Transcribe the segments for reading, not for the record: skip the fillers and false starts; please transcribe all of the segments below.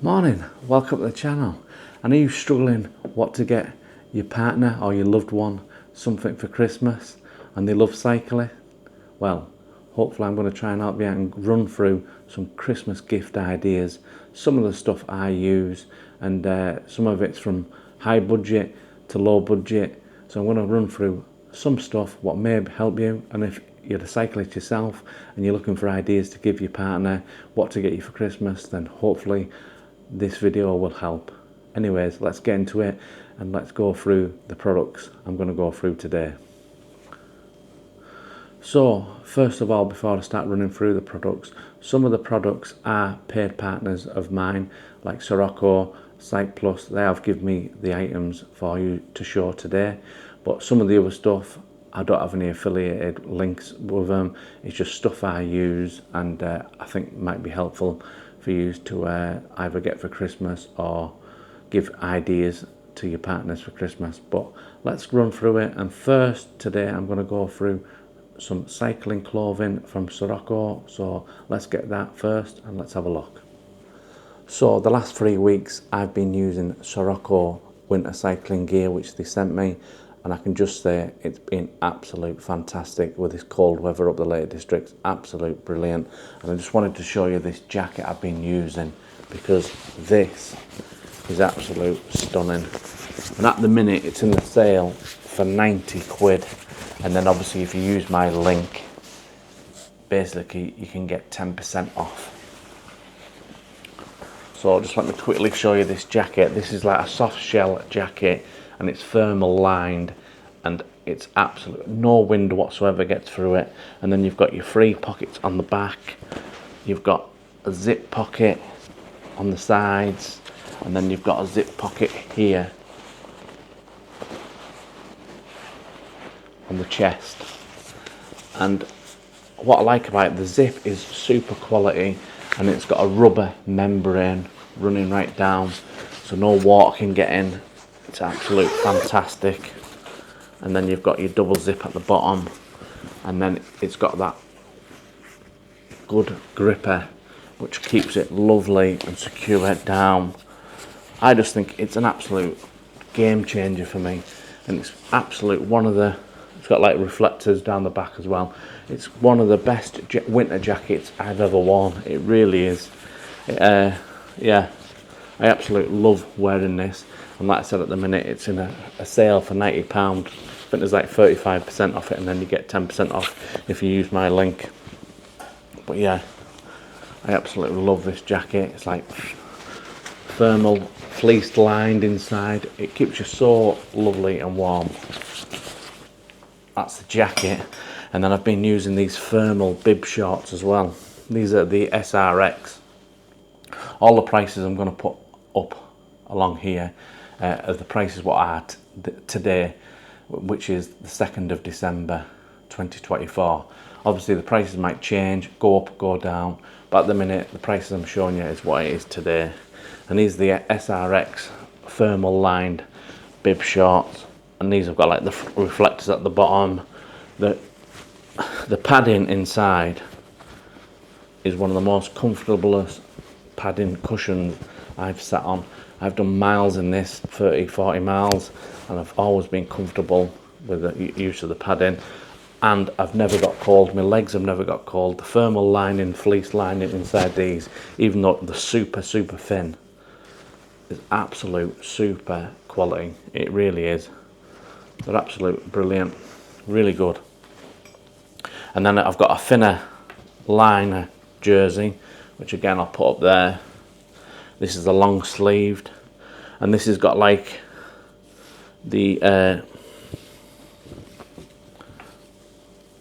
Morning, welcome to the channel. I know you're struggling what to get your partner or your loved one something for Christmas and they love cycling. Well, hopefully I'm going to try and help you out and run through some Christmas gift ideas, some of the stuff I use, and some of it's from high budget to low budget. So I'm going to run through some stuff what may help you, and if you're a cyclist yourself and you're looking for ideas to give your partner what to get you for Christmas, then hopefully this video will help. Anyways, let's get into it and let's go through the products I'm going to go through today. So first of all, before I start running through the products, some of the products are paid partners of mine, like Siroko, Cycplus. They have given me the items for you to show today, but some of the other stuff I don't have any affiliated links with them. It's just stuff I use and I think might be helpful for you to either get for Christmas or give ideas to your partners for Christmas. But let's run through it. And first today I'm going to go through some cycling clothing from Siroko. So let's get that first and let's have a look. So the last 3 weeks I've been using Siroko winter cycling gear which they sent me, and I can just say it's been absolute fantastic with this cold weather up the Lake District. Absolute brilliant. And I just wanted to show you this jacket I've been using because this is absolute stunning. And at the minute it's in the sale for 90 quid. And then obviously if you use my link, basically you can get 10% off. So just let me quickly show you this jacket. This is like a soft shell jacket and it's thermal lined and it's absolute no wind whatsoever gets through it. And then you've got your 3 pockets on the back, you've got a zip pocket on the sides, and then you've got a zip pocket here on the chest. And what I like about it, the zip is super quality and it's got a rubber membrane running right down so no water can get in. It's absolute fantastic. And then you've got your double zip at the bottom, and then it's got that good gripper which keeps it lovely and secure down. I just think it's an absolute game changer for me, and it's absolute one of the, it's got like reflectors down the back as well. It's one of the best winter jackets I've ever worn. It really is. Yeah, I absolutely love wearing this. And like I said, at the minute it's in a sale for £90. I think there's like 35% off it, and then you get 10% off if you use my link. But yeah, I absolutely love this jacket. It's like thermal, fleece lined inside. It keeps you so lovely and warm. That's the jacket. And then I've been using these thermal bib shorts as well. These are the SRX. All the prices I'm going to put up along here are the prices what I had today, which is the 2nd of December 2024. Obviously the prices might change, go up, go down, but at the minute the prices I'm showing you is what it is today. And these are the SRX thermal lined bib shorts, and these have got like the reflectors at the bottom. The padding inside is one of the most comfortablest padding cushions I've sat on. I've done miles in this, 30-40 miles, and I've always been comfortable with the use of the padding, and I've never got cold. My legs have never got cold. The thermal lining, fleece lining inside these, even though they're super thin, is absolute super quality. It really is. They're absolute brilliant, really good. And then I've got a thinner liner jersey, which again I'll put up there. This is the long sleeved, and this has got like the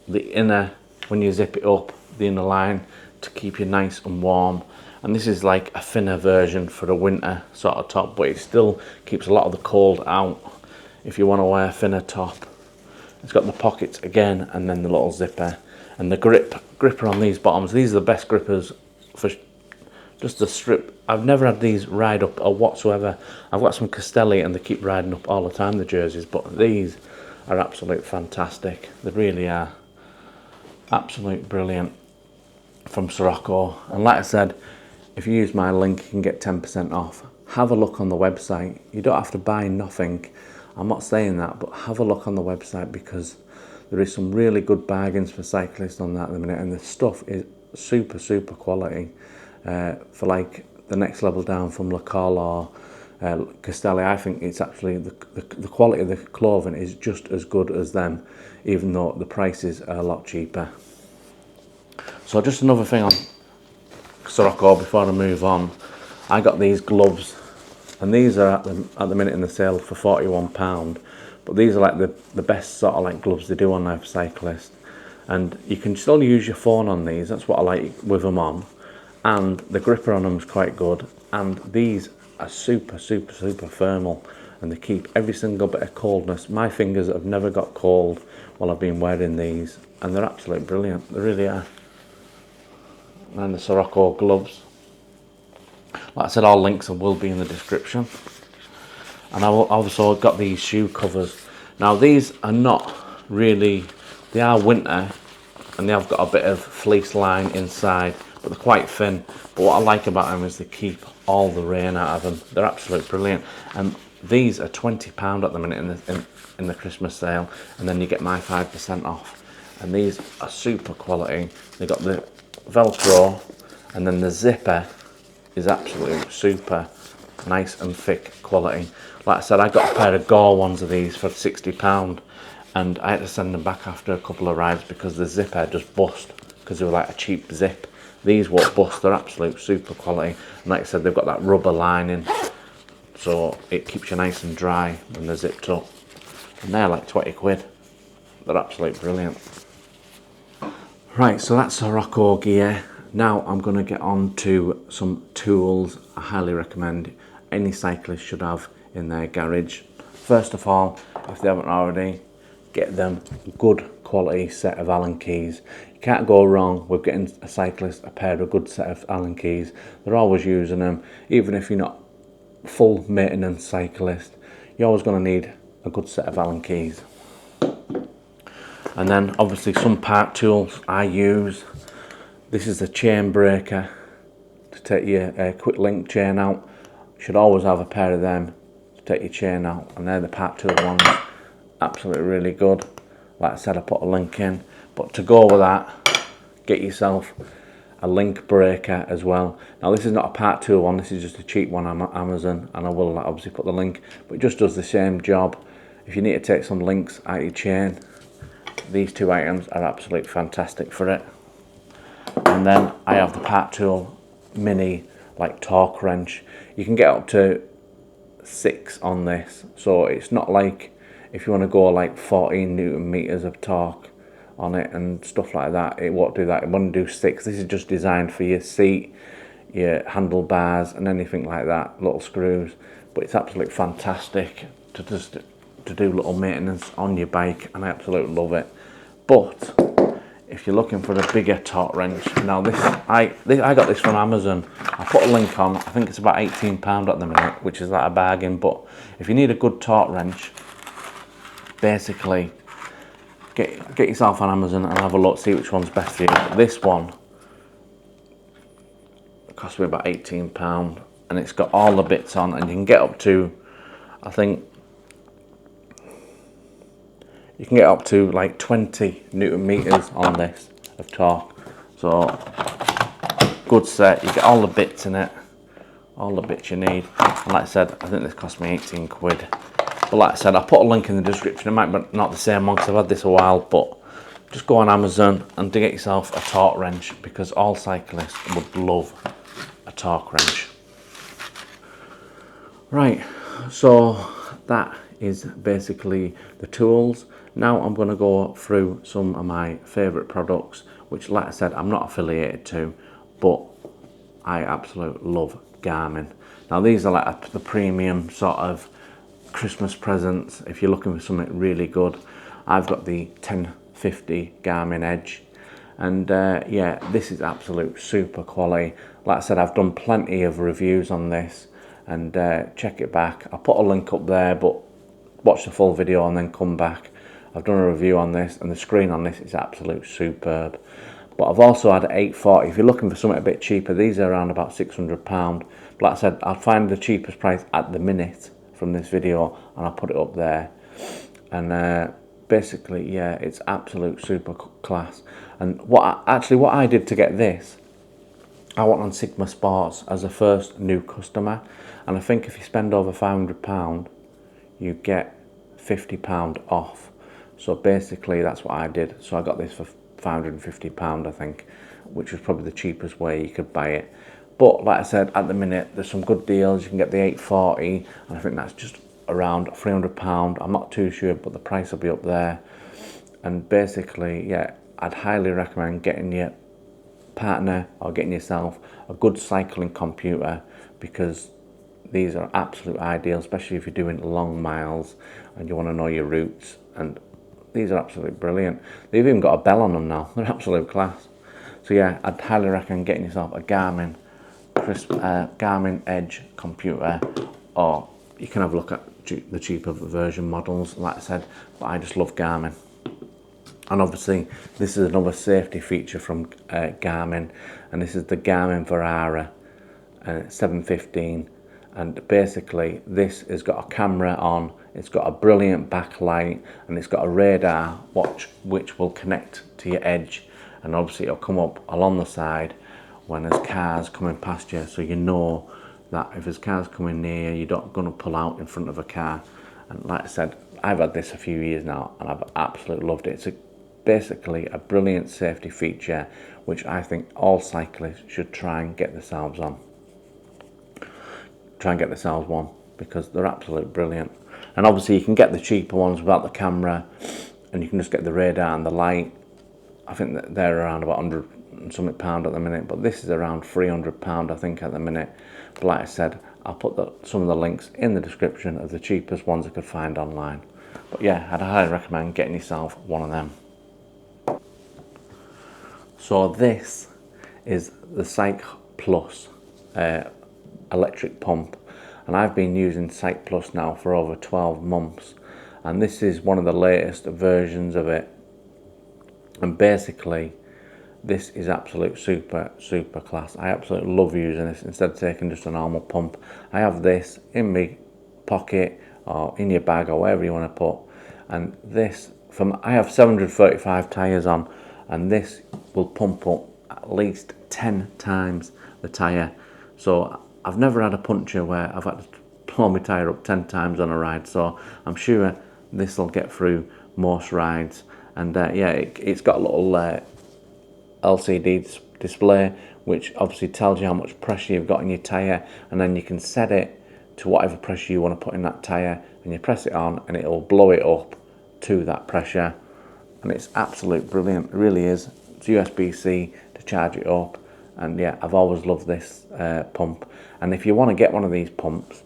inner, when you zip it up, the inner line to keep you nice and warm. And this is like a thinner version for a winter sort of top, but it still keeps a lot of the cold out if you want to wear a thinner top. It's got the pockets again, and then the little zipper, and the gripper on these bottoms. These are the best grippers for just the strip. I've never had these ride up or whatsoever. I've got some Castelli and they keep riding up all the time, the jerseys, but these are absolute fantastic. They really are absolute brilliant from Siroko. And like I said, if you use my link, you can get 10% off. Have a look on the website. You don't have to buy nothing. I'm not saying that, but have a look on the website, because there is some really good bargains for cyclists on that at the minute, and the stuff is super quality. For like the next level down from Lacoste or Castelli, I think it's actually the quality of the clothing is just as good as them, even though the prices are a lot cheaper. So just another thing on Siroko before I move on, I got these gloves, and these are at the minute in the sale for £41, but these are like the best sort of like gloves they do on there for cyclists, and you can still use your phone on these. That's what I like with them on, and the gripper on them is quite good, and these are super thermal, and they keep every single bit of coldness. My fingers have never got cold while I've been wearing these, and they're absolutely brilliant, they really are. And the Siroko gloves, like I said, all links will be in the description. And I also got these shoe covers. Now these are not really, they are winter, and they have got a bit of fleece line inside, but they're quite thin. But what I like about them is they keep all the rain out of them. They're absolutely brilliant. And these are £20 at the minute in the Christmas sale, and then you get my 5% off. And these are super quality. They got the Velcro, and then the zipper is absolutely super nice and thick quality. Like I said, I got a pair of Gore ones of these for £60, and I had to send them back after a couple of rides because the zipper just bust, because they were like a cheap zip. These won't bust, they're absolute super quality, and like I said, they've got that rubber lining, so it keeps you nice and dry when they're zipped up, and they're like 20 quid. They're absolutely brilliant. Right, so that's Siroko gear. Now I'm going to get on to some tools I highly recommend any cyclist should have in their garage. First of all, if they haven't already, get them a good quality set of Allen keys. You can't go wrong with getting a cyclist a pair of good set of Allen keys. They're always using them, even if you're not full maintenance cyclist, you're always going to need a good set of Allen keys. And then obviously some part tools I use. This is the chain breaker to take your quick link chain out. You should always have a pair of them to take your chain out, and they're the part tool ones. Absolutely really good. Like I said, I put a link in, but to go with that, get yourself a link breaker as well. Now this is not a part tool one, this is just a cheap one on Amazon, and I will obviously put the link, but it just does the same job. If you need to take some links out of your chain, these two items are absolutely fantastic for it. And then I have the part tool mini like torque wrench. You can get up to 6 on this, so it's not like if you want to go like 14 Newton meters of torque on it and stuff like that, it won't do that. It won't do 6. This is just designed for your seat, your handlebars and anything like that, little screws. But it's absolutely fantastic to do little maintenance on your bike, and I absolutely love it. But if you're looking for a bigger torque wrench, now I got this from Amazon. I put a link on. I think it's about £18 at the minute, which is like a bargain. But if you need a good torque wrench, basically get yourself on Amazon and have a look, see which one's best for you. This one cost me about £18, and it's got all the bits on, and you can get up to, I think you can get up to like 20 Newton meters on this of torque. So good set, you get all the bits in it, all the bits you need. And like I said, I think this cost me 18 quid. But like I said, I'll put a link in the description. It might be not the same one because I've had this a while, but just go on Amazon and to get yourself a torque wrench, because all cyclists would love a torque wrench. Right, so that is basically the tools. Now I'm going to go through some of my favourite products, which like I said, I'm not affiliated to, but I absolutely love Garmin. Now these are like the premium sort of Christmas presents if you're looking for something really good. I've got the 1050 Garmin Edge, and yeah, this is absolute super quality. Like I said, I've done plenty of reviews on this, and check it back. I'll put a link up there, but watch the full video and then come back. I've done a review on this, and the screen on this is absolute superb. But I've also had an 840. If you're looking for something a bit cheaper, these are around about £600. But like I said, I'll find the cheapest price at the minute from this video and I'll put it up there. And basically, yeah, it's absolute super class. And what I did to get this, I went on Sigma Sports as a first new customer, and I think if you spend over £500, you get £50 off. So basically, that's what I did. So I got this for £550, I think, which was probably the cheapest way you could buy it. But like I said, at the minute, there's some good deals. You can get the 840, and I think that's just around £300. I'm not too sure, but the price will be up there. And basically, yeah, I'd highly recommend getting your partner or getting yourself a good cycling computer, because these are absolute ideal, especially if you're doing long miles and you want to know your routes. And these are absolutely brilliant. They've even got a bell on them now. They're absolute class. So yeah, I'd highly recommend getting yourself a Garmin Edge computer, or you can have a look at the cheaper version models, like I said, but I just love Garmin. And obviously this is another safety feature from Garmin, and this is the Garmin Verara 715. And basically this has got a camera on, it's got a brilliant backlight, and it's got a radar watch which will connect to your Edge, and obviously it'll come up along the side when there's cars coming past you, so you know that if there's cars coming near you, you're not going to pull out in front of a car. And like I said, I've had this a few years now and I've absolutely loved it. It's basically a brilliant safety feature which I think all cyclists should try and get themselves on. Try and get themselves one, because they're absolutely brilliant. And obviously you can get the cheaper ones without the camera, and you can just get the radar and the light. I think that they're around about £100 and something at the minute, but this is around £300 I think at the minute. But like I said, I'll put some of the links in the description of the cheapest ones I could find online. But yeah, I'd highly recommend getting yourself one of them. So this is the Cycplus electric pump, and I've been using Cycplus now for over 12 months, and this is one of the latest versions of it. And basically this is absolute super class. I absolutely love using this. Instead of taking just a normal pump, I have this in my pocket or in your bag or wherever you want to put. And this, I have 735 tyres on, and this will pump up at least 10 times the tyre. So I've never had a puncture where I've had to blow my tyre up 10 times on a ride, so I'm sure this will get through most rides. And yeah, it's got a little LCD display which obviously tells you how much pressure you've got in your tyre, and then you can set it to whatever pressure you want to put in that tyre, and you press it on and it will blow it up to that pressure. And it's absolute brilliant, it really is. It's USB-C to charge it up. And yeah, I've always loved this pump. And if you want to get one of these pumps,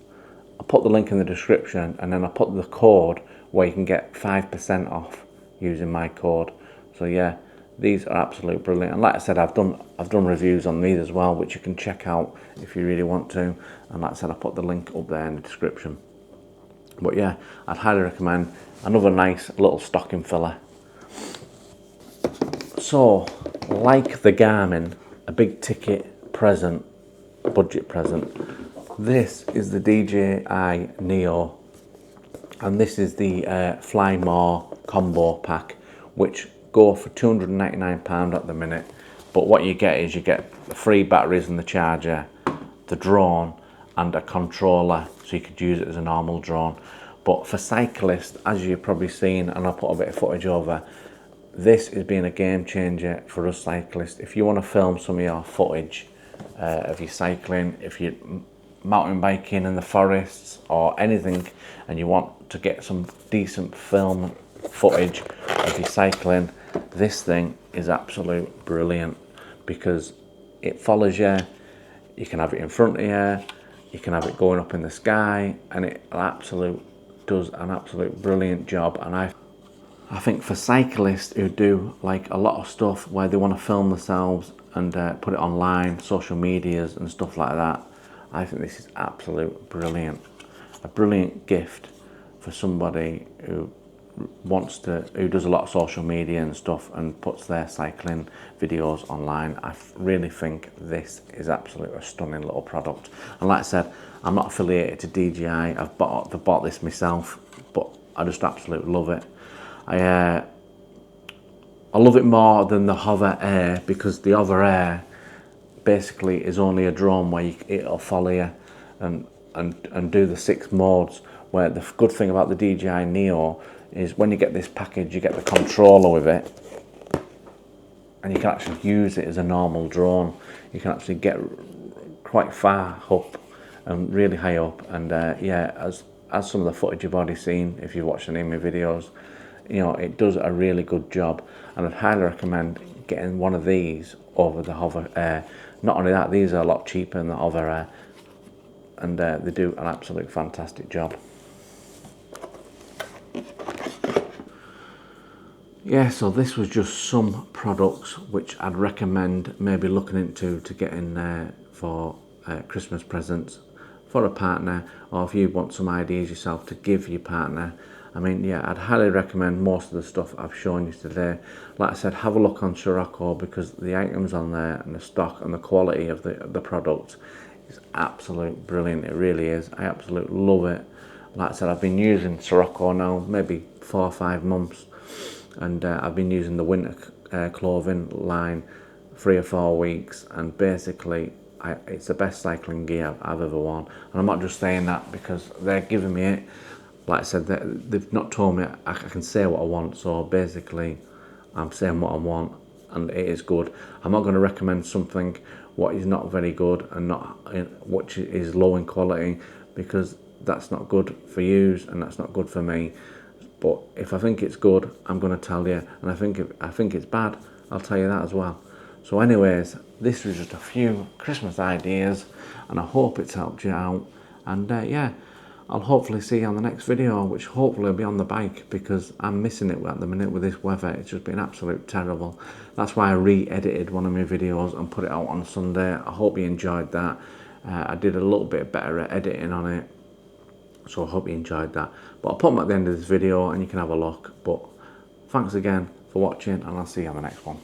I'll put the link in the description, and then I'll put the code where you can get 5% off using my code. So yeah, these are absolutely brilliant. And like I said, I've done reviews on these as well, which you can check out if you really want to. And like I said, I'll put the link up there in the description. But yeah, I'd highly recommend. Another nice little stocking filler. So, like the Garmin, a big ticket present, budget present, this is the DJI Neo, and this is the Fly More combo pack, which go for £299 at the minute. But what you get is you get the free batteries and the charger, the drone, and a controller, so you could use it as a normal drone. But for cyclists, as you've probably seen, and I'll put a bit of footage over, this is being a game changer for us cyclists. If you want to film some of your footage of your cycling, if you're mountain biking in the forests or anything, and you want to get some decent film footage of your cycling, this thing is absolute brilliant, because it follows you. You can have it in front of you, you can have it going up in the sky, and it does an absolute brilliant job. And I think for cyclists who do like a lot of stuff where they want to film themselves and put it online, social medias and stuff like that, I think this is absolute brilliant. A brilliant gift for somebody who who does a lot of social media and stuff and puts their cycling videos online, I really think this is absolutely a stunning little product. And like I said, I'm not affiliated to DJI. I've bought this myself, but I just absolutely love it. I love it more than the Hover Air, because the Hover Air basically is only a drone where it'll follow you and do the 6 modes. Where the good thing about the DJI Neo is when you get this package, you get the controller with it, and you can actually use it as a normal drone. You can actually get quite far up and really high up. And yeah, as some of the footage you've already seen, if you've watched any of my videos, you know, it does a really good job. And I'd highly recommend getting one of these over the Hover Air. Not only that, these are a lot cheaper than the Hover Air, and they do an absolute fantastic job. Yeah, so this was just some products which I'd recommend maybe looking into to get in there for Christmas presents for a partner, or if you want some ideas yourself to give your partner. I mean, yeah, I'd highly recommend most of the stuff I've shown you today. Like I said, have a look on Siroko, because the items on there and the stock and the quality of the product is absolutely brilliant. It really is. I absolutely love it. Like I said, I've been using Siroko now maybe 4 or 5 months, and I've been using the winter clothing line 3 or 4 weeks, and basically it's the best cycling gear I've ever worn. And I'm not just saying that because they're giving me it. Like I said, they've not told me I can say what I want, so basically I'm saying what I want, and it is good. I'm not going to recommend something what is not very good and not which is low in quality, because that's not good for you and that's not good for me. But if I think it's good, I'm going to tell you, and if I think it's bad, I'll tell you that as well. So anyways, this was just a few Christmas ideas, and I hope it's helped you out. And yeah, I'll hopefully see you on the next video, which hopefully will be on the bike, because I'm missing it at the minute with this weather. It's just been absolute terrible. That's why I re-edited one of my videos and put it out on Sunday. I hope you enjoyed that. I did a little bit better at editing on it, so I hope you enjoyed that. But I'll put them at the end of this video and you can have a look. But thanks again for watching, and I'll see you on the next one.